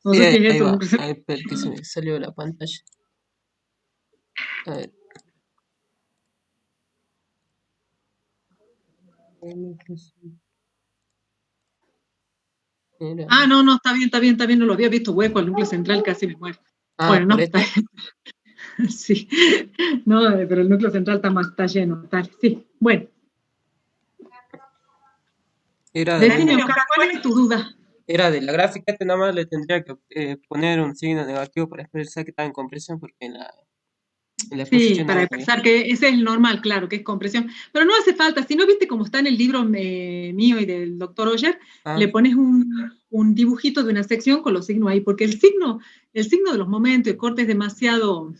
No Sí, sé qué es ahí eso. va. Ahí, espera que se me salió la pantalla. A ver. Era- Ah, no, no, está bien, está bien, está bien, no lo había visto hueco al núcleo central, casi me muero. Ah, Bueno, por no, está esto. bien. Sí, no, pero el núcleo central está lleno, tal, sí. Bueno, Era de decime, una. Oscar, ¿cuál es tu duda? Era de la gráfica, este nada más le tendría que poner un signo negativo para expresar que está en compresión, porque en la Sí, exposición no para lo tenía. pensar que ese es el normal, claro, que es compresión. Pero no hace falta, si no viste como está en el libro mío y del doctor Oyer, Ah, le pones un dibujito de una sección con los signos ahí, porque el signo de los momentos de corte es demasiado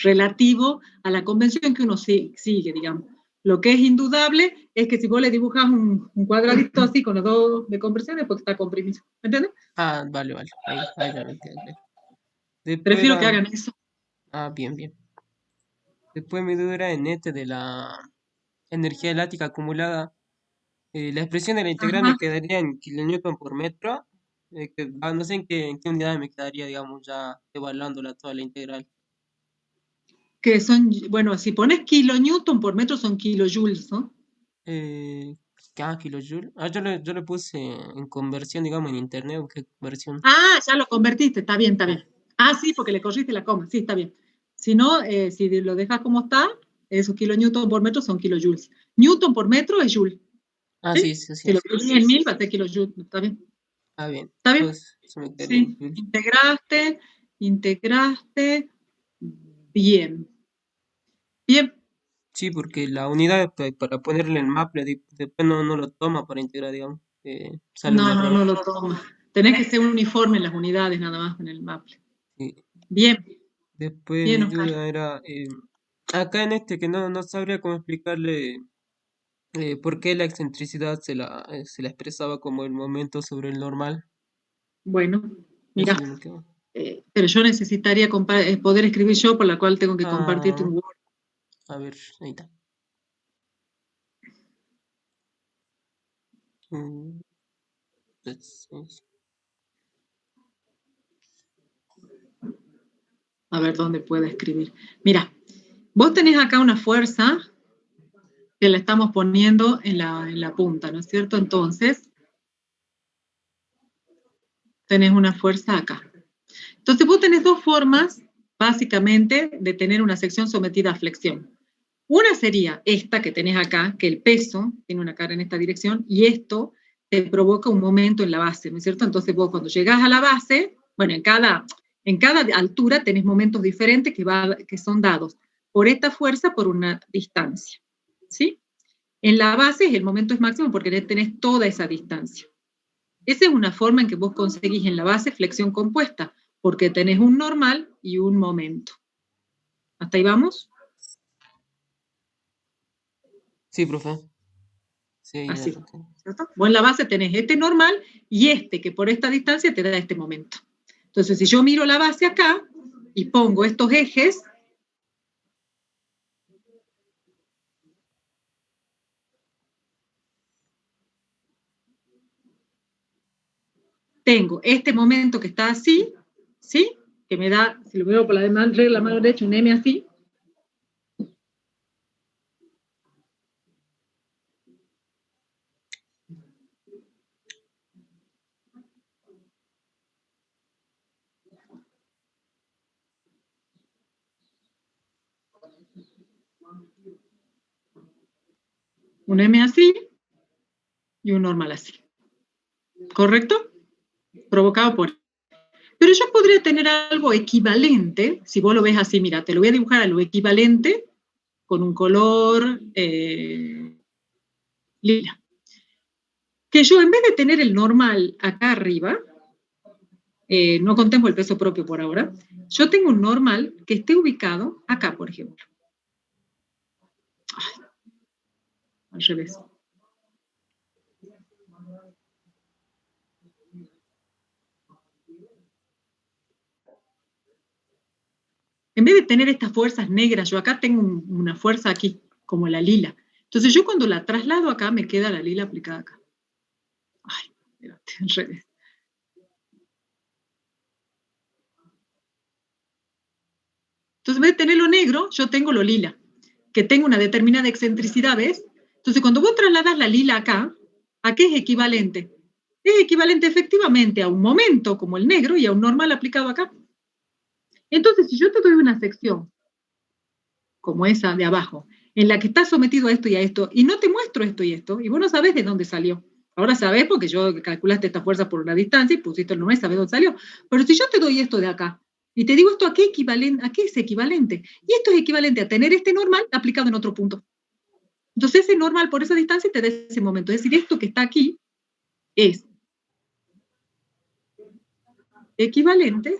relativo a la convención que uno sigue, digamos. Lo que es indudable es que si vos le dibujas un cuadradito así con los dos de compresión es porque está comprimido. ¿Me entiendes? vale, vale. Ahí ya me entiendo. Después Prefiero que era. hagan eso. Bien, bien. Después mi duda era en este de la energía eláctica acumulada. La expresión de la integral Ajá. me quedaría en kilonewton por metro. No sé en qué unidad me quedaría, digamos, ya evaluándola toda la integral. Que son, bueno, si pones kilonewton por metro son kilojoules, ¿no? Eh, Kilojoule. Yo le puse en conversión, digamos, en internet, ¿o qué conversión? Ah, ya lo convertiste, está bien, está Sí. bien. Ah, sí, porque le corriste la coma, sí, está bien. Si no, si lo dejas como está, esos kilonewton por metro son kilojoules. Newton por metro es joule, Sí, ¿sí? sí, Si sí. lo pones en 1000 va a ser kilojoules, ¿está bien? Bien. ¿Está bien? Entonces, se me quedaría en Sí, joule. integraste, bien, bien. Sí, porque la unidad para ponerle en Maple después no lo toma para integrar, digamos. Sale un No, no, error. no lo toma. Tenés que ser uniforme en las unidades nada más en el Maple. Sí. Bien, Después bien, mi Oscar. duda era, acá en este que no sabría cómo explicarle por qué la excentricidad se la expresaba como el momento sobre el normal. Bueno, Eso mira. no me quedó. Pero yo necesitaría poder escribir yo, por la cual tengo que compartirte Ah, un Word. a ver, ahí está. Mm, es- A ver dónde puedo escribir. Mira, vos tenés acá una fuerza que la estamos poniendo en la punta, ¿no es cierto? Entonces, tenés una fuerza acá. Entonces, vos tenés dos formas, básicamente, de tener una sección sometida a flexión. Una sería esta que tenés acá, que el peso tiene una carga en esta dirección, y esto te provoca un momento en la base, ¿no es cierto? Entonces vos cuando llegás a la base, bueno, en cada altura tenés momentos diferentes que son dados por esta fuerza por una distancia, ¿sí? En la base el momento es máximo porque tenés toda esa distancia. Esa es una forma en que vos conseguís en la base flexión compuesta, porque tenés un normal y un momento. ¿Hasta ahí vamos? Sí, profe. Sí, ya lo Así, tengo. ¿cierto? Vos en la base tenés este normal y este que por esta distancia te da este momento. Entonces, si yo miro la base acá y pongo estos ejes, tengo este momento que está así, ¿sí? Que me da, si lo veo por la regla mano derecha, un M así. Un M así y un normal así. ¿Correcto? Provocado por. Pero yo podría tener algo equivalente, si vos lo ves así, mira, te lo voy a dibujar a lo equivalente con un color lila. Que yo en vez de tener el normal acá arriba, no contemplo el peso propio por ahora, yo tengo un normal que esté ubicado acá, por ejemplo. Ay, al revés. En vez de tener estas fuerzas negras, yo acá tengo una fuerza aquí, como la lila. Entonces yo cuando la traslado acá, me queda la lila aplicada acá. Ay, espérate, al revés. vez de tener lo negro, yo tengo lo lila, que tengo una determinada excentricidad, ¿ves? Entonces, cuando vos trasladas la lila acá, ¿a qué es equivalente? Es equivalente efectivamente a un momento como el negro y a un normal aplicado acá. Entonces, si yo te doy una sección como esa de abajo, en la que está sometido a esto y a esto, y no te muestro esto y esto, y vos no sabés de dónde salió. Ahora sabés porque yo calculaste esta fuerza por una distancia y pusiste el número y sabés dónde salió. Pero si yo te doy esto de acá, y te digo esto, ¿a qué es equivalente? Y esto es equivalente a tener este normal aplicado en otro punto. Entonces ese normal por esa distancia te da ese momento. Es decir, esto que está aquí es equivalente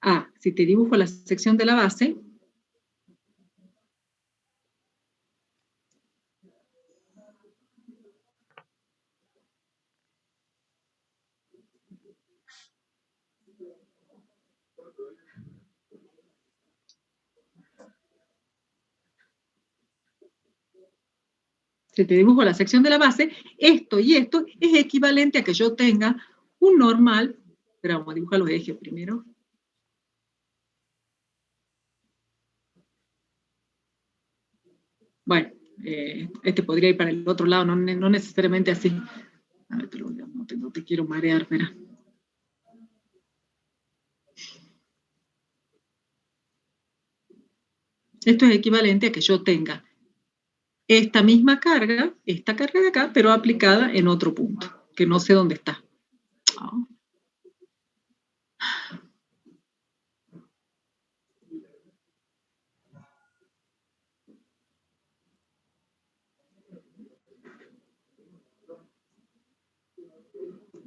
a, si te dibujo la sección de la base, si te dibujo la sección de la base, esto y esto es equivalente a que yo tenga un normal, pero vamos a dibujar los ejes primero. Bueno, este podría ir para el otro lado, no necesariamente así. A ver, pero no te quiero marear, espera. Esto es equivalente a que yo tenga esta misma carga, esta carga de acá, pero aplicada en otro punto, que no sé dónde está. Oh.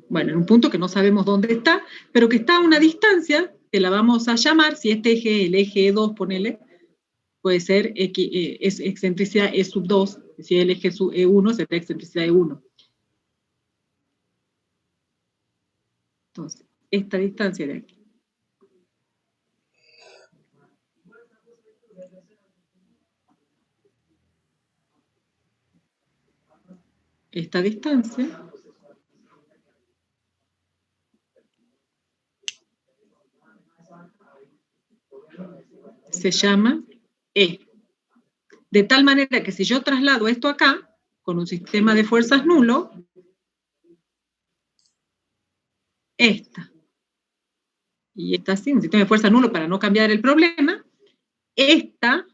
Bueno, en un punto que no sabemos dónde está, pero que está a una distancia, que la vamos a llamar, si este eje, el eje 2, ponele, puede ser es excentricidad E sub 2, si el eje E1 será excentricidad E1. Entonces, esta distancia de aquí. Esta distancia se llama E. De tal manera que si yo traslado esto acá, con un sistema de fuerzas nulo, esta y esta sí, un sistema de fuerzas nulo para no cambiar el problema, esta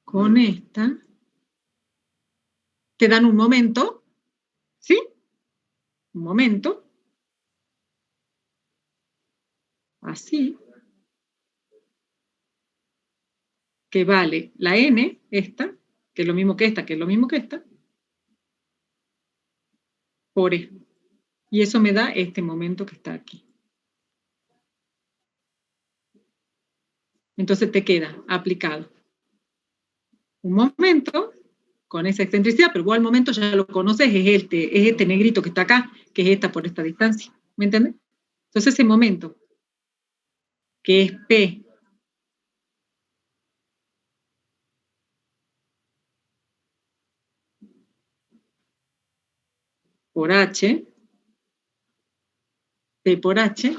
con esta, te dan un momento, ¿sí? Un momento, así, que vale la n, esta, que es lo mismo que esta, que es lo mismo que esta, por E. Y eso me da este momento que está aquí. Entonces te queda aplicado un momento con esa excentricidad, pero vos al momento ya lo conoces, es este negrito que está acá, que es esta por esta distancia. ¿Me entiendes? Entonces ese momento, que es P por H, P por H,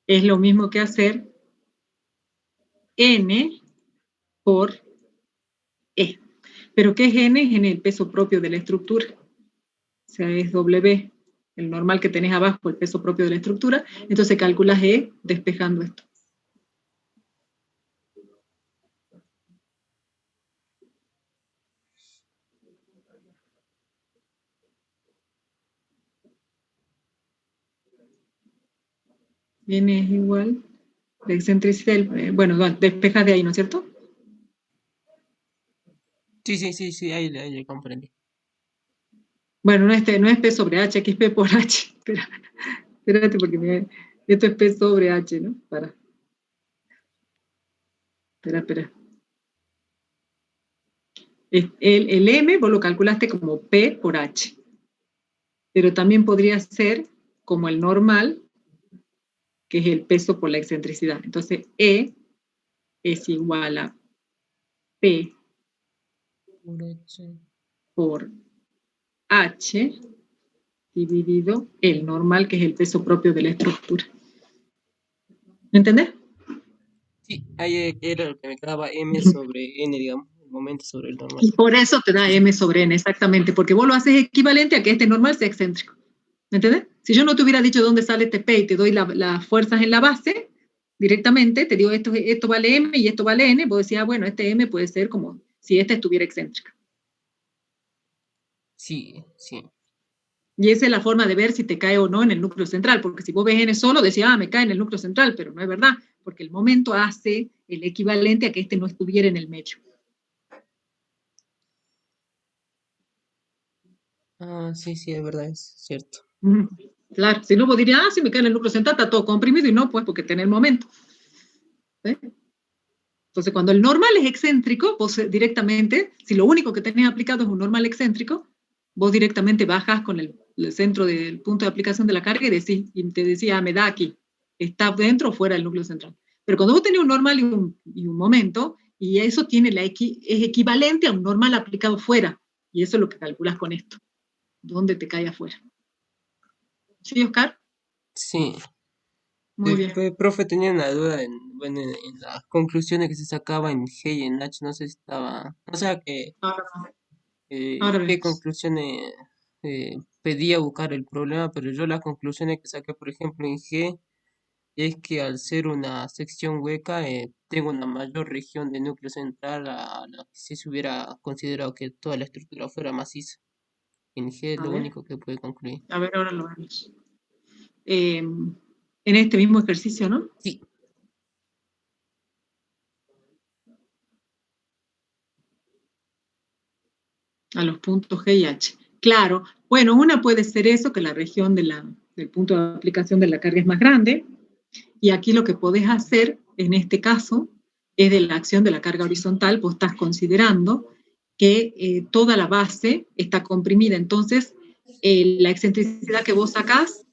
es lo mismo que hacer N por E. ¿Pero qué es N? Es en el peso propio de la estructura. O sea, es W, el normal que tenés abajo, el peso propio de la estructura. Entonces calculas E despejando esto. N es igual, la excentricidad, bueno, despejas de ahí, ¿no es cierto? Sí, ahí comprendí. Bueno, no es P sobre H, aquí es P por H. Espérate, porque esto es P sobre H, ¿no? Espera. El M vos lo calculaste como P por H. pero también podría ser como el normal, que es el peso por la excentricidad. Entonces, E es igual a P Por H. por H dividido el normal, que es el peso propio de la estructura. ¿Me entendés? Sí, ahí era lo que me quedaba M sobre N, digamos, el momento sobre el normal. Y por eso te da Sí, sí. M sobre N, exactamente, porque vos lo haces equivalente a que este normal sea excéntrico. ¿Me entendés? Si yo no te hubiera dicho dónde sale este P y te doy las fuerzas en la base, directamente te digo esto vale M y esto vale N, vos decías, bueno, este M puede ser como si esta estuviera excéntrica. Sí, sí. Y esa es la forma de ver si te cae o no en el núcleo central, porque si vos ves N solo, decías, me cae en el núcleo central, pero no es verdad, porque el momento hace el equivalente a que este no estuviera en el medio. Ah, sí, sí, es verdad, es cierto. Claro, si no, vos dirías, si me cae en el núcleo central, está todo comprimido, y no, pues, porque tiene el momento. ¿Eh? Entonces, cuando el normal es excéntrico, vos directamente, si lo único que tenés aplicado es un normal excéntrico, vos directamente bajas con el centro del punto de aplicación de la carga y te decía, me da aquí, está dentro o fuera del núcleo central. Pero cuando vos tenés un normal y un momento, y eso tiene es equivalente a un normal aplicado fuera, y eso es lo que calculas con esto, dónde te cae afuera. ¿Sí, Oscar? Sí. Muy bien. Después, profe, tenía una duda bueno, en las conclusiones que se sacaba en G y en H, no sé si estaba, no sé Ahora, ahora qué vemos. conclusiones pedía buscar el problema, pero yo las conclusiones que saqué, por ejemplo, en G, es que al ser una sección hueca, tengo una mayor región de núcleo central a la que si se hubiera considerado que toda la estructura fuera maciza. En G es A lo ver, único que puede concluir. ahora lo vemos. En este mismo ejercicio, ¿no? Sí, A los puntos G y H. Claro, bueno, una puede ser eso, que la región del punto de aplicación de la carga es más grande, y aquí lo que podés hacer, en este caso, es de la acción de la carga horizontal, vos estás considerando que toda la base está comprimida, entonces la excentricidad que vos sacás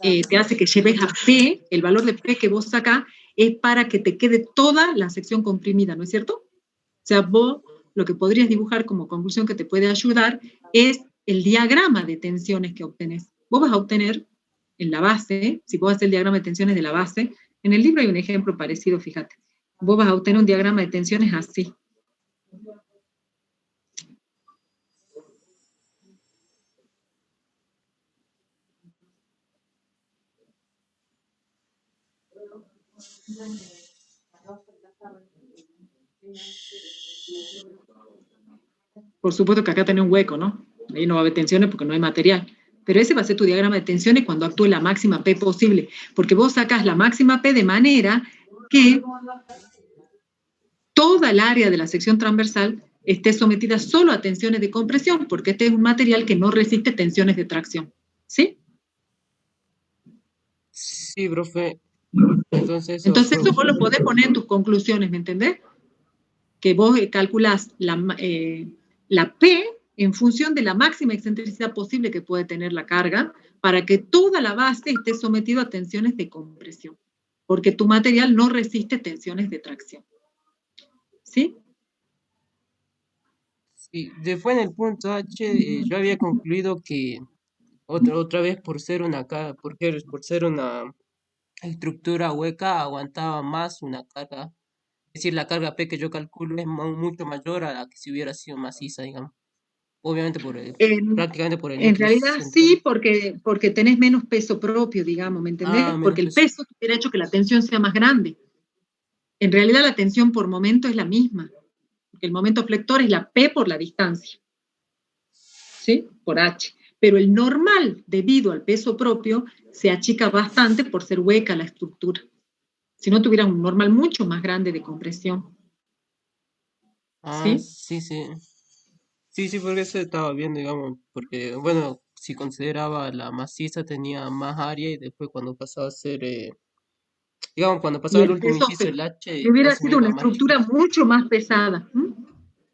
te hace que lleves a P, el valor de P que vos sacás es para que te quede toda la sección comprimida, ¿no es cierto? O sea, vos lo que podrías dibujar como conclusión que te puede ayudar es el diagrama de tensiones que obtenés. Vos vas a obtener en la base, si vos haces el diagrama de tensiones de la base, en el libro hay un ejemplo parecido, fíjate. Vos vas a obtener un diagrama de tensiones así. Por supuesto que acá tenés un hueco, ¿no? Ahí no va a haber tensiones porque no hay material. Pero ese va a ser tu diagrama de tensiones cuando actúe la máxima P posible, porque vos sacás la máxima P de manera que toda el área de la sección transversal esté sometida solo a tensiones de compresión, porque este es un material que no resiste tensiones de tracción. ¿Sí? sí, profe. Entonces eso Entonces fue. eso vos lo podés poner en tus conclusiones, ¿me entendés? Que vos calculás la P en función de la máxima excentricidad posible que puede tener la carga para que toda la base esté sometida a tensiones de compresión, porque tu material no resiste tensiones de tracción. ¿Sí? Sí, después en el punto H, yo había concluido que otra vez por ser una estructura hueca aguantaba más una carga. Es decir, la carga P que yo calculo es mucho mayor a la que si hubiera sido maciza, digamos. Obviamente En, prácticamente por el en núcleo realidad central. sí, porque tenés menos peso propio, digamos, ¿me Ah, entendés? menos Porque el peso. peso hubiera hecho que la tensión sea más grande. En realidad la tensión por momento es la misma, porque el momento flector es la P por la distancia, ¿sí? Por H. Pero el normal, debido al peso propio, se achica bastante por ser hueca la estructura. Si no tuviera un normal mucho más grande de compresión, Ah, ¿sí? sí, sí. Sí, sí, porque eso estaba viendo, digamos, porque, bueno, si consideraba la maciza tenía más área y después cuando pasaba a ser, digamos, cuando Y pasaba al el último peso inciso el H, hubiera sido asumió una la máquina. estructura mucho más pesada. ¿Mm?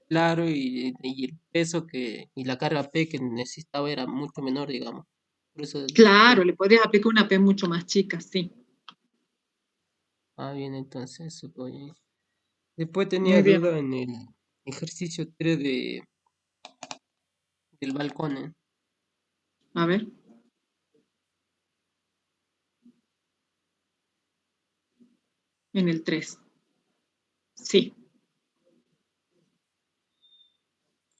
Claro, y el peso y la carga P que necesitaba era mucho menor, digamos. Por eso, Claro, le podrías aplicar una P mucho más chica, sí. bien, entonces eso voy. Después tenía Muy bien. duda en el ejercicio 3 del balcón, ¿eh? A ver, en el 3. Sí.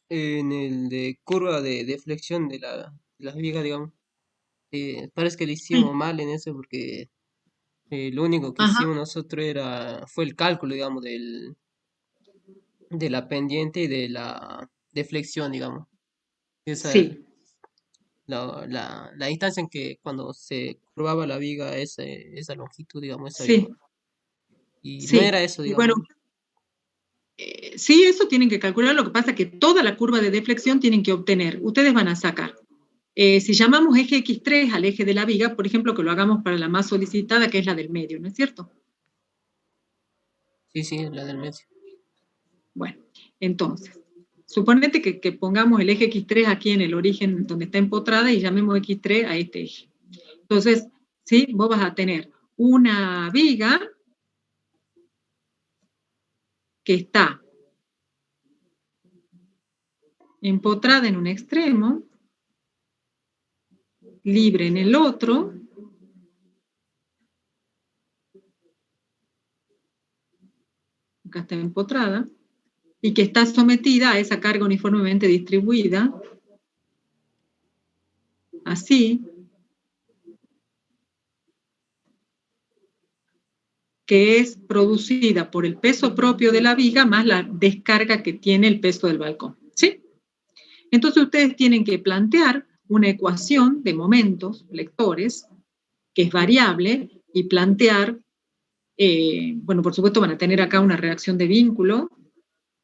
En el de curva de flexión de las vigas, digamos. Parece que lo hicimos Sí. mal en eso porque lo único que Ajá. hicimos nosotros fue el cálculo, digamos, de la pendiente y de la deflexión, digamos. Esa, Sí. la distancia en que cuando se curvaba la viga, esa longitud, digamos, esa Sí. altura. Y no era Sí. eso, Y bueno, digamos. sí, eso tienen que calcular. Lo que pasa es que toda la curva de deflexión tienen que obtener. Ustedes van a sacar. Si llamamos eje X3 al eje de la viga, por ejemplo, que lo hagamos para la más solicitada, que es la del medio, ¿no es cierto? Sí, sí, la del medio. Bueno, entonces, suponete que pongamos el eje X3 aquí en el origen donde está empotrada y llamemos X3 a este eje. Entonces, ¿sí? Vos vas a tener una viga que está empotrada en un extremo, libre en el otro, acá está empotrada, y que está sometida a esa carga uniformemente distribuida, así, que es producida por el peso propio de la viga más la descarga que tiene el peso del balcón. ¿Sí? Entonces ustedes tienen que plantear una ecuación de momentos lectores que es variable y plantear, bueno, por supuesto van a tener acá una reacción de vínculo,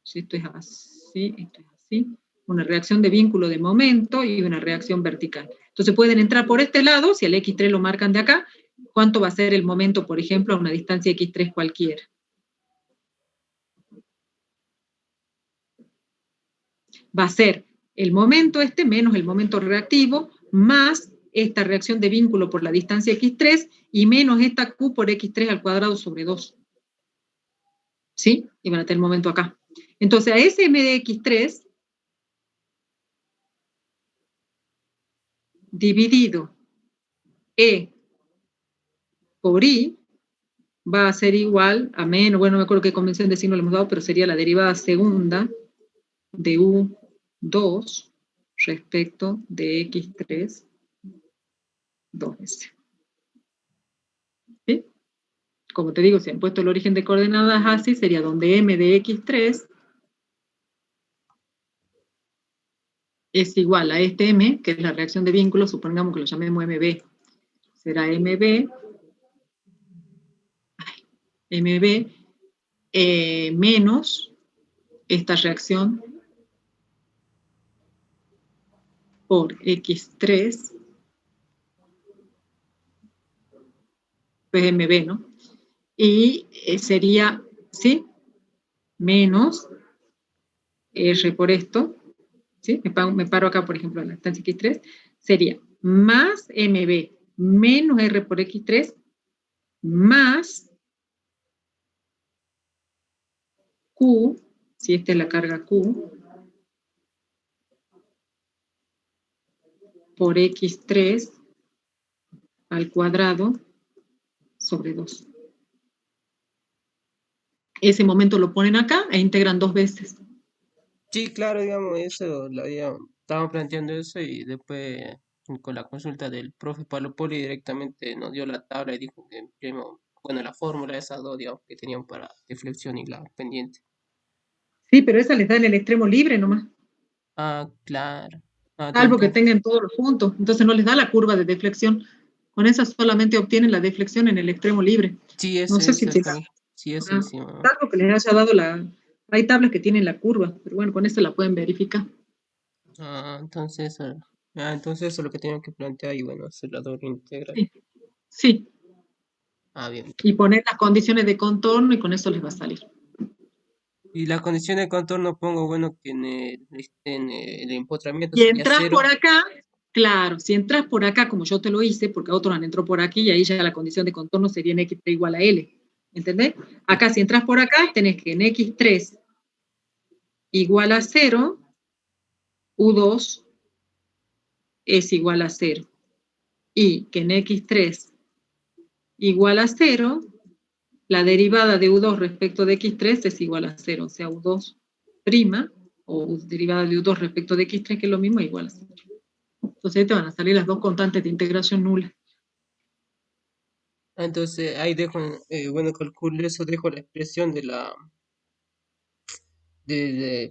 si esto es así, esto es así, una reacción de vínculo de momento y una reacción vertical. Entonces pueden entrar por este lado, si el X3 lo marcan de acá, ¿cuánto va a ser el momento, por ejemplo, a una distancia X3 cualquiera? Va a ser el momento este menos el momento reactivo más esta reacción de vínculo por la distancia X3 y menos esta Q por X3 al cuadrado sobre 2. ¿Sí? Y van a tener el momento acá. Entonces a ese M de X3 dividido E por I va a ser igual a menos, bueno, no me acuerdo qué convención de signo le hemos dado, pero sería la derivada segunda de U2 respecto de X3 dos veces. ¿Sí? Como te digo, si han puesto el origen de coordenadas así, sería donde M de X3 es igual a este M, que es la reacción de vínculo, supongamos que lo llamemos MB. Será MB menos esta reacción por X3, pues MB, ¿no? Y sería, ¿sí? Menos R por esto, ¿sí? Me paro acá, por ejemplo, en la instancia X3, sería más MB menos R por X3 más Q, si esta es la carga Q, por X3 al cuadrado sobre 2. Ese momento lo ponen acá e integran dos veces. Sí, claro, digamos, estábamos planteando eso y después con la consulta del profe Pablo Poli directamente nos dio la tabla y dijo que bueno, la fórmula de esas dos, digamos, que tenían para deflexión y la pendiente. Sí, pero esa les da en el extremo libre nomás, Ah, claro. Ah, salvo que tengan todos los puntos. Entonces no les da la curva de deflexión. Con esa solamente obtienen la deflexión en el extremo libre. sí, No sé si ese también. Sí, ese hicimos. salvo que les haya dado la... Hay tablas que tienen la curva, pero bueno, con eso la pueden verificar. Entonces eso es lo que tenían que plantear y bueno, hacer la doble integral. Sí, sí. Bien. Y poner las condiciones de contorno y con eso les va a salir. Y la condición de contorno pongo, bueno, que en el empotramiento Y sería entras por cero. acá, claro, si entras por acá, como yo te lo hice, porque otros han entrado por aquí, y ahí ya la condición de contorno sería en X3 igual a L. ¿Entendés? Sí. Acá, si entras por acá, tenés que en X3 igual a 0, U2 es igual a 0. Y que en X3 igual a 0, la derivada de U2 respecto de X3 es igual a 0. O sea, U2' o derivada de U2 respecto de X3, que es lo mismo, es igual a 0. Entonces ahí te van a salir las dos constantes de integración nula. Entonces ahí dejo, bueno, calculo eso, dejo la expresión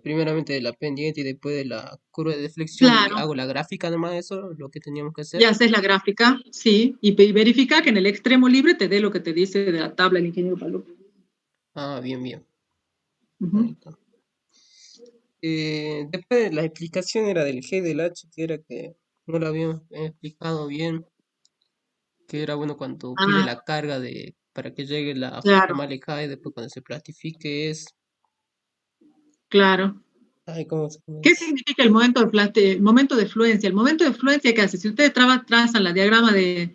primeramente de la pendiente y después de la curva de deflexión y Claro, hago la gráfica nomás, eso, lo que teníamos que y hacer. haces la gráfica, sí, y verifica que en el extremo libre te dé lo que te dice de la tabla el ingeniero Palop. Ah, bien, bien. Ahí Ujú. está. Después la explicación era del G del H, que era que no lo habíamos explicado bien, que era bueno cuando pide Ah, la carga para que llegue la fibra claro, más lejana y después cuando se plastifique es, claro. ay, ¿cómo ¿Qué es? significa el momento el momento de fluencia? El momento de fluencia, ¿qué hace? Si ustedes trazan la diagrama de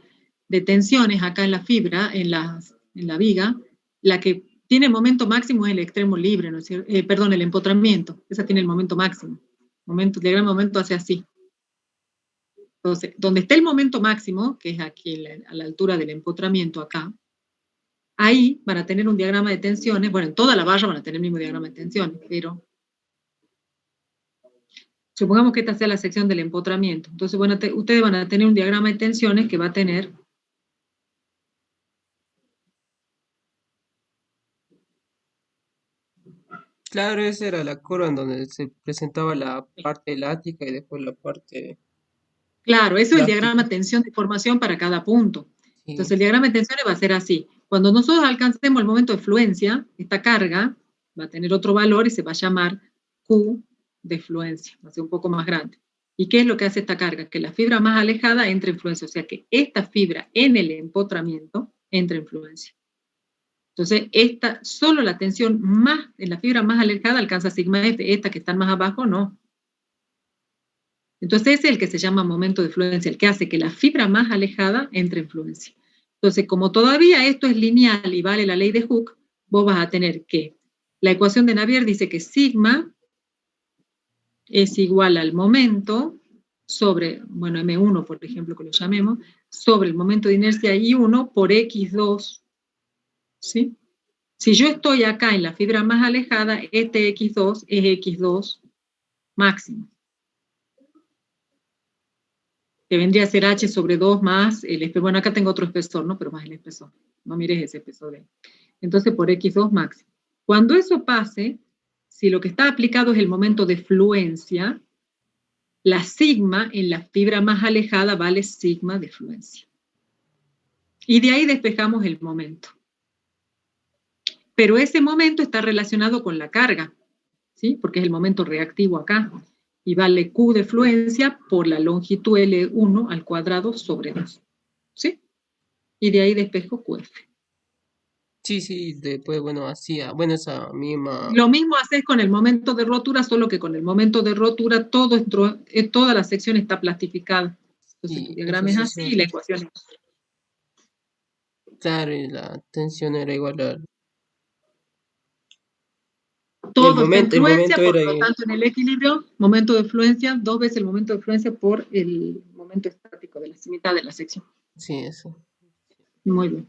tensiones acá en la fibra, en la viga, la que tiene el momento máximo es el extremo libre, ¿no es cierto? Perdón, el empotramiento. Esa tiene el momento máximo. El diagrama de momento hace así. Entonces, donde está el momento máximo, que es aquí a la altura del empotramiento acá, ahí van a tener un diagrama de tensiones. Bueno, en toda la barra van a tener el mismo diagrama de tensiones, pero supongamos que esta sea la sección del empotramiento. Entonces, bueno, ustedes van a tener un diagrama de tensiones que va a tener, Claro, esa era la curva en donde se presentaba la parte elástica y después la parte claro, eso es el diagrama plástica. de tensión de formación para cada punto. Entonces, Sí, el diagrama de tensiones va a ser así. Cuando nosotros alcancemos el momento de fluencia, esta carga va a tener otro valor y se va a llamar Q de fluencia, va a ser un poco más grande. ¿Y qué es lo que hace esta carga? Que la fibra más alejada entre en fluencia, o sea que esta fibra en el empotramiento entra en fluencia. Entonces, solo la tensión más, en la fibra más alejada alcanza sigma F, esta que están más abajo no. Entonces, ese es el que se llama momento de fluencia, el que hace que la fibra más alejada entre en fluencia. Entonces, como todavía esto es lineal y vale la ley de Hooke, vos vas a tener que la ecuación de Navier dice que sigma es igual al momento sobre, bueno, M1, por ejemplo, que lo llamemos, sobre el momento de inercia I1 por X2, ¿sí? Si yo estoy acá en la fibra más alejada, este X2 es X2 máximo, que vendría a ser H sobre 2 más el espesor. Bueno, acá tengo otro espesor, ¿no? Pero más el espesor. No mires ese espesor de ahí. Entonces, por X2 máximo. Cuando eso pase, si lo que está aplicado es el momento de fluencia, la sigma en la fibra más alejada vale sigma de fluencia. Y de ahí despejamos el momento. Pero ese momento está relacionado con la carga, ¿sí? Porque es el momento reactivo acá. Y vale Q de fluencia por la longitud L1 al cuadrado sobre 2. ¿Sí? Y de ahí despejo QF. sí, sí, después, bueno, hacía, bueno, esa misma, Lo mismo haces con el momento de rotura, solo que con el momento de rotura toda la sección está plastificada. Entonces tu y eso diagrama es sí así se me y la fue. ecuación es así. Claro, y la tensión era igual y Todo está en el fluencia, momento por era, lo tanto en el equilibrio, momento de fluencia, 2 veces el momento de fluencia por el momento estático de la mitad de la sección. sí, eso. Muy bien.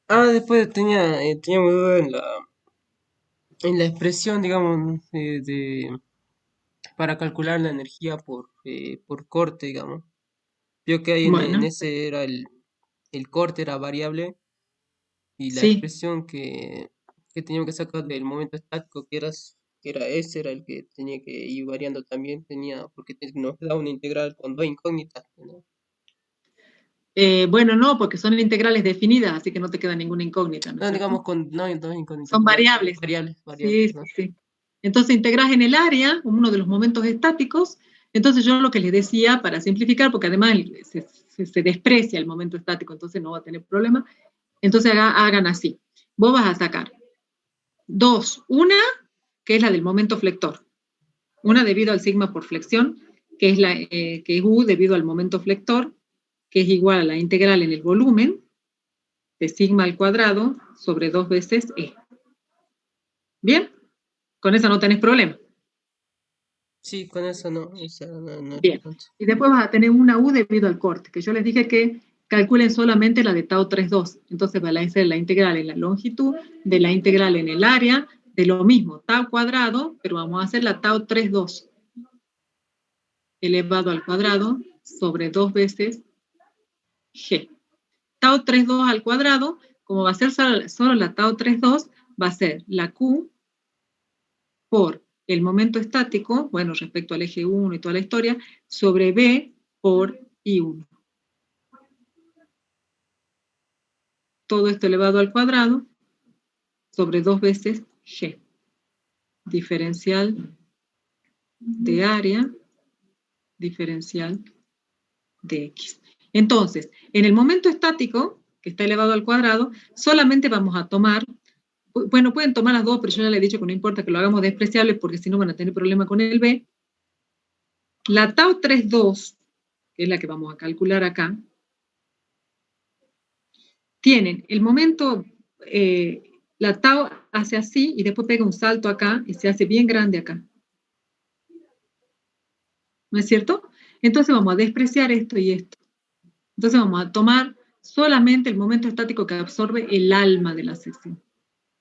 Después tenía mi duda en la expresión, digamos, para calcular la energía por corte, digamos. Vio que ahí en Bueno, ese era el corte era variable y la sí. expresión que teníamos que sacar del momento estático, que era ese, era el que tenía que ir variando también, porque nos da una integral con dos incógnitas, ¿no? Bueno, no, porque son integrales definidas, así que no te queda ninguna incógnita, ¿no es No, cierto? digamos con no, dos incógnitas, Son variables. variables, Sí, sí, ¿no? sí. Entonces integras en el área, uno de los momentos estáticos. Entonces yo lo que les decía, para simplificar, porque además se desprecia el momento estático, entonces no va a tener problema. Entonces hagan así. vos vas a sacar dos. Una, que es la del momento flector. Una debido al sigma por flexión, que es, que es U debido al momento flector, que es igual a la integral en el volumen de sigma al cuadrado sobre 2 veces E. ¿Bien? Con eso no tenés problema. Sí, con eso no, no Bien. Y después vas a tener una U debido al corte, que yo les dije que calculen solamente la de tau 3,2. Entonces va a ser la integral en la longitud, de la integral en el área, de lo mismo, tau cuadrado, pero vamos a hacer la tau 3,2 elevado al cuadrado sobre 2 veces G. Tau 3,2 al cuadrado, como va a ser solo la tau 3,2, va a ser la Q por el momento estático, bueno, respecto al eje 1 y toda la historia, sobre B por I1. Todo esto elevado al cuadrado sobre 2 veces G. Diferencial de área, diferencial de X. Entonces, en el momento estático, que está elevado al cuadrado, solamente vamos a tomar, bueno, pueden tomar las dos, pero yo ya les he dicho que no importa que lo hagamos despreciable porque si no van a tener problema con el B. La tau 3,2, que es la que vamos a calcular acá, tienen el momento, la tau hace así y después pega un salto acá y se hace bien grande acá. ¿No es cierto? Entonces vamos a despreciar esto y esto. Entonces vamos a tomar solamente el momento estático que absorbe el alma de la sección.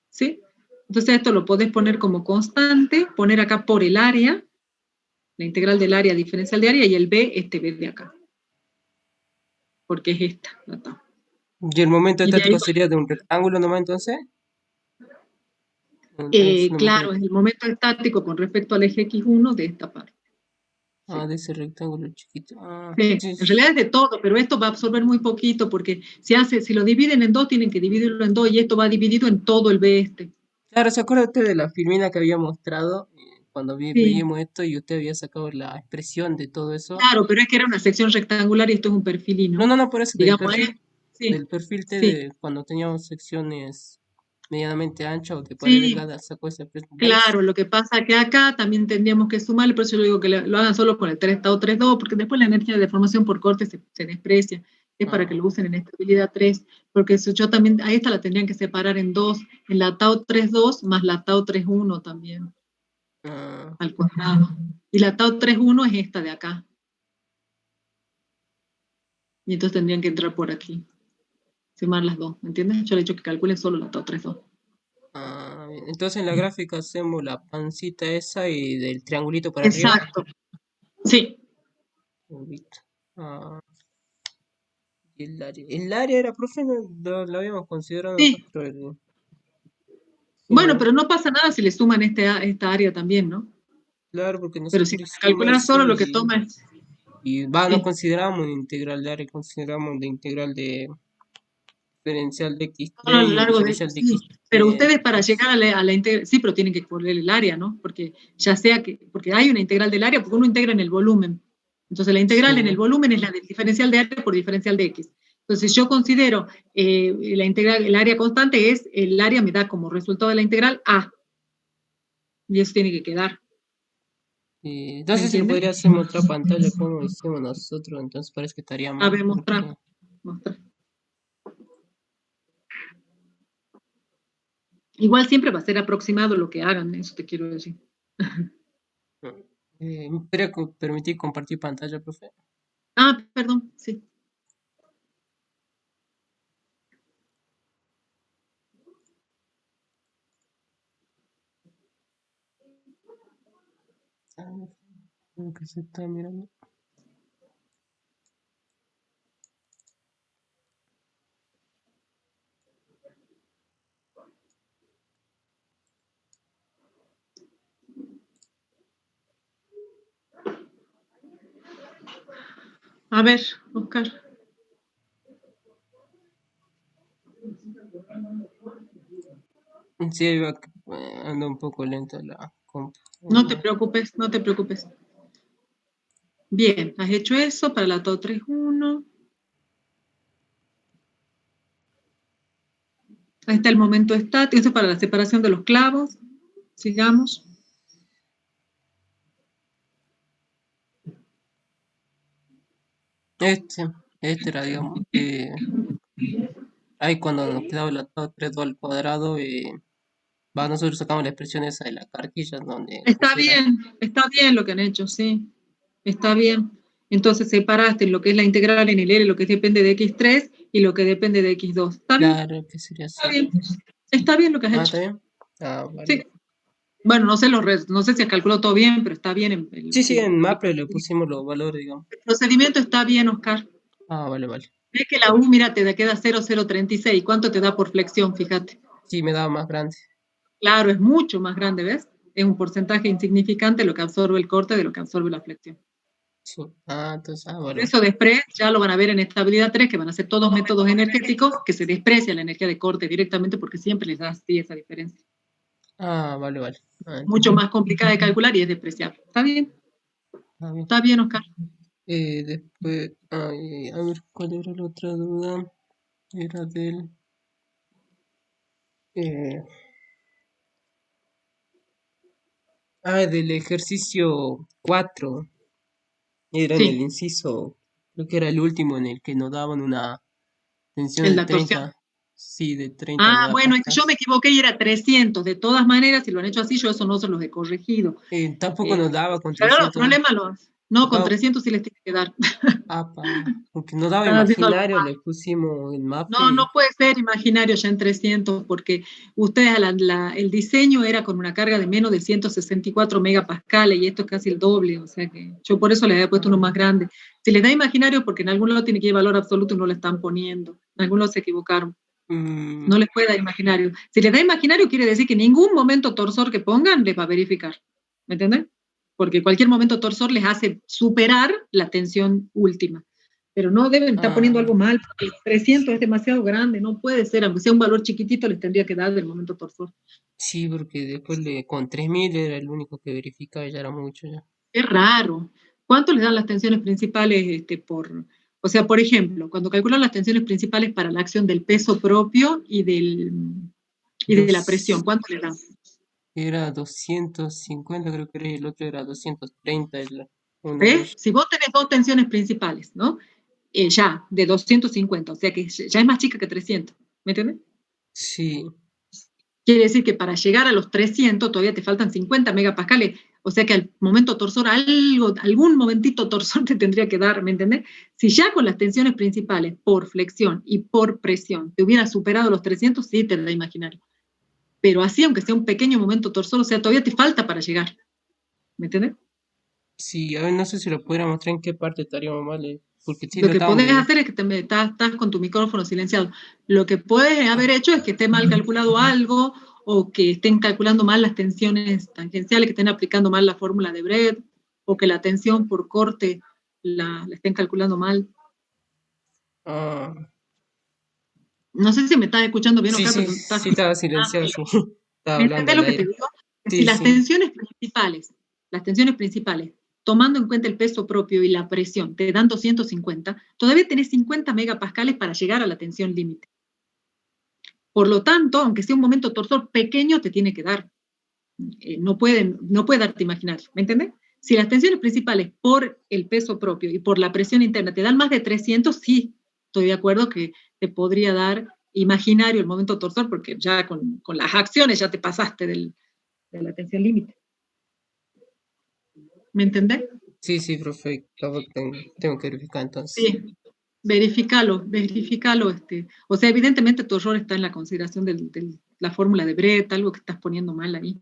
¿Sí? Entonces esto lo podés poner como constante, poner acá por el área, la integral del área diferencial de área, y el B, este B de acá. Porque es esta, la tau. ¿Y el momento Y de ahí, estático sería de un rectángulo nomás entonces? claro, es el momento estático con respecto al eje X1 de esta parte. Ah, Sí. de ese rectángulo chiquito. Ah, Sí, sí, en realidad es de todo, pero esto va a absorber muy poquito porque si lo dividen en dos, tienen que dividirlo en dos y esto va dividido en todo el B este. claro, ¿se acuerda usted de la filmina que había mostrado cuando Sí, veíamos esto y usted había sacado la expresión de todo eso? claro, pero es que era una sección rectangular y esto es un No, perfilino. no, no, por eso, Digamos, sí, del perfil T sí, de cuando teníamos secciones medianamente anchas o de pared sí, delgada, sacó esa expresión. ¿Ves? claro. Lo que pasa es que acá también tendríamos que sumarle, por eso yo digo que lo hagan solo con el 3 tau 3,2, porque después la energía de deformación por corte se desprecia. Es para que Ah, lo usen en estabilidad 3, porque eso yo también, a esta la tendrían que separar en dos, en la tau 3,2 más la tau 3,1 también. ah, Al cuadrado. Y la tau 3,1 es esta de acá. Y entonces tendrían que entrar por aquí. Sumar las dos, ¿me entiendes? Yo le he dicho que calculen solo la tau 3,2. bien. Entonces en la gráfica hacemos la pancita esa y del triangulito para arriba. Exacto. Sí. Triangulito. Ah, y el área era, profe, no, lo habíamos considerado Sí. nosotros. Sí, Bueno, ¿no? pero no pasa nada si le suman esta área también, ¿no? Claro, porque Pero si nosotros hicimos calcular eso solo lo que toma es. no Sí. consideramos integral de área, consideramos de integral de diferencial de Solo a x3 lo y largo de. diferencial de Sí. Pero ustedes para x3. llegar a la integral. Sí, pero tienen que poner el área, ¿no? Porque ya sea que. Porque hay una integral del área, porque uno integra en el volumen. Entonces la integral en el Sí. volumen es la del diferencial de área por diferencial de x. Entonces yo considero la integral, el área constante es el área me da como resultado de la integral A. Y eso tiene que quedar. No ¿Me sé si lo entiendes? podría hacer en otra pantalla como lo hicimos nosotros, entonces parece que estaría A más ver, mostrar. porque Mostrar. Igual siempre va a ser aproximado lo que hagan, eso te quiero decir. ¿me podría permitir compartir pantalla, profe? Ah, perdón, sí. Ah, creo que se está mirando. A ver, Oscar. Sí, anda un poco lenta la compu. No te preocupes, no te preocupes. Bien, has hecho eso para la TO 3.1. Ahí está el momento estático, esto es para la separación de los clavos. Sigamos. Este era, digamos, ahí cuando nos quedaba el atado 3 al cuadrado, nosotros sacamos la expresión esa de la carquilla, donde pusiera. Está bien lo que han hecho, sí. Está bien. Entonces separaste lo que es la integral en el L, lo que depende de x3 y lo que depende de x2. ¿Está bien? Claro que sería Está así. bien. Está bien lo que has Ah, hecho. ¿está bien? Ah, vale. Sí. Bueno, no sé si has calculado todo bien, pero está bien Sí, en Maple le pusimos los valores, digamos. el procedimiento está bien, Oscar. Ah, vale, vale. Ves que la U, mira, te queda 0,036. ¿Cuánto te da por flexión? Fíjate. Sí, me daba más grande. Claro, es mucho más grande, ¿ves? Es un porcentaje insignificante lo que absorbe el corte de lo que absorbe la flexión. Sí. Ah, entonces, Por vale. eso después ya lo van a ver en estabilidad 3, que van a ser todos métodos energéticos, que se desprecia la energía de corte directamente porque siempre les da así esa diferencia. Ah, vale, vale. Ah, Mucho entendido. más complicada de calcular y es despreciable. Ah, bien. Está bien, Oscar. Después, a ver, ¿cuál era la otra duda? Era eh, del ejercicio 4. Era en el Sí, inciso, creo que era el último en el que nos daban una tensión el de de torsión. 30, sí, de 30 Ah, bueno, es que yo megapascales. me equivoqué y era 300. De todas maneras, si lo han hecho así, yo eso no se los he corregido. Tampoco nos daba con Claro, los 300. problemas no, con Tocaba, 300 sí les tiene que dar. porque nos daba Están haciendo algo imaginario, mal. le pusimos en No, no Maple. puede ser imaginario ya en 300 porque ustedes, el diseño era con una carga de menos de 164 megapascales y esto es casi el doble, o sea que yo por eso les había puesto uno más grande. Si les da imaginario, porque en algún lado tiene que ir valor absoluto y no lo están poniendo, en algún lado se equivocaron, mm, no les puede dar imaginario. Si les da imaginario quiere decir que ningún momento torsor que pongan les va a verificar, ¿me entienden? Porque cualquier momento torsor les hace superar la tensión última. Pero no deben estar poniendo ah, algo mal, porque 300 es demasiado grande, no puede ser, aunque sea un valor chiquitito, les tendría que dar del momento torsor. sí, porque después con 3000 era el único que verificaba, ya era mucho ya. Es raro. ¿Cuánto les dan las tensiones principales o sea, por ejemplo, cuando calculan las tensiones principales para la acción del peso propio y de la presión, Dos, ¿cuánto les dan? era 250 creo que era, y el otro era 230, uno de ¿Ves? ellos. Si vos tenés dos tensiones principales, ¿no? Ya, de 250, o sea que ya es más chica que 300, ¿me entiendes? Sí, Quiere decir que para llegar a los 300 todavía te faltan 50 megapascales, o sea que al momento torsor, algún momentito torsor te tendría que dar, ¿me entendés? Si ya con las tensiones principales por flexión y por presión te hubiera superado los 300, sí te da imaginario. Pero así, aunque sea un pequeño momento torsor, o sea, todavía te falta para llegar, ¿me entendés? sí, a ver, no sé si lo pudiera mostrar en qué parte estaríamos mal, porque sí Lo que tratamos podés de. hacer es que estás con tu micrófono silenciado. Lo que puedes haber hecho es que esté mal calculado algo o que estén calculando mal las tensiones tangenciales, que estén aplicando mal la fórmula de Brett o que la tensión por corte la estén calculando mal. Ah, No sé si me estás escuchando bien, sí, Oscar, sí, pero estás... sí estaba silenciado, sí, estaba ¿Me hablando entendés al lo que te aire. digo? Que si Sí, sí, las tensiones principales, tomando en cuenta el peso propio y la presión, te dan 250, todavía tenés 50 megapascales para llegar a la tensión límite. Por lo tanto, aunque sea un momento torsor pequeño, te tiene que dar. No puede darte imaginario, ¿me entiendes? Si las tensiones principales por el peso propio y por la presión interna te dan más de 300, sí, estoy de acuerdo que te podría dar imaginario el momento torsor, porque ya con las acciones ya te pasaste de la tensión límite. ¿Me entendés? sí, profe, tengo que verificar entonces. Sí, verifícalo. O sea, evidentemente tu error está en la consideración de la fórmula de Brett, algo que estás poniendo mal ahí.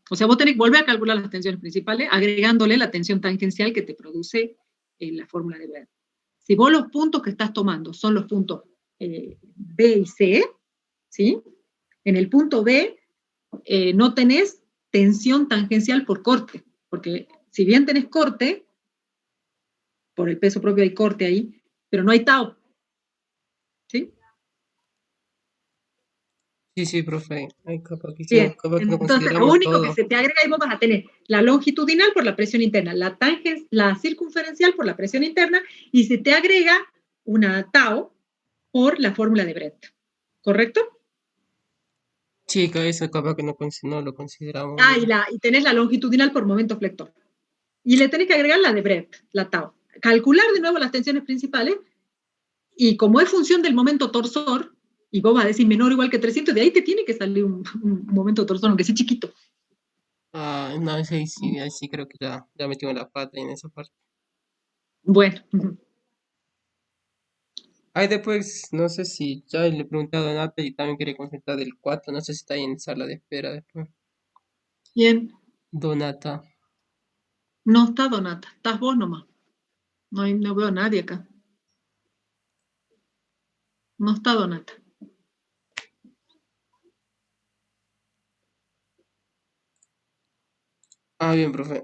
O sea, vos tenés que volver a calcular las tensiones principales agregándole la tensión tangencial que te produce la fórmula de Brett. Si vos los puntos que estás tomando son los puntos B y C, ¿sí? En el punto B no tenés tensión tangencial por corte, porque si bien tenés corte, por el peso propio hay corte ahí, pero no hay tau, ¿sí? Sí, profe, ay, Bien, capaz que no entonces lo consideramos único que todo. se te agrega y vos vas a tener la longitudinal por la presión interna, la circunferencial por la presión interna y se te agrega una tau por la fórmula de Brett. ¿correcto? Sí, que eso capaz que no lo consideramos Ah, bien. y tenés la longitudinal por momento flector. Y le tenés que agregar la de Brett, la tau. Calcular de nuevo las tensiones principales y como es función del momento torsor, y vos vas a decir menor o igual que 300, de ahí te tiene que salir un momento torsor, aunque sea chiquito. Ah, no, ahí sí creo que ya metimos la pata en esa parte. Bueno, Ahí después, no sé si ya le he preguntado a Nata y también quiere consultar del 4, no sé si está ahí en sala de espera después. bien. Donata. No está Donata, estás vos nomás. No veo a nadie acá. No está Donata. Ah, bien, profe.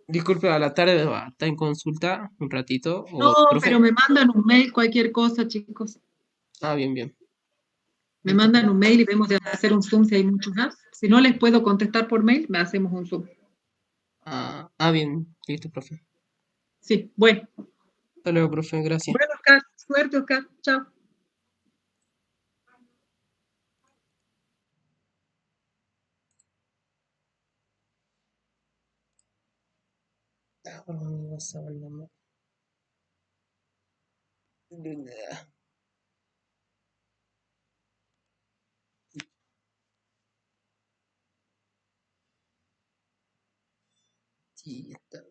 Disculpe, a la tarde está en consulta un ratito. No, O, pero profe. me mandan un mail, cualquier cosa, chicos. Ah, bien, bien. Me Listo, mandan profe. un mail y vemos de hacer un Zoom si hay muchos más. Si no les puedo contestar por mail, me hacemos un Zoom. Bien. Listo, profe. Sí, bueno. Hasta luego, profe. Gracias. Bueno, Oscar, suerte, Oscar. Chao. Ahora me vas a mandar. Sí, está.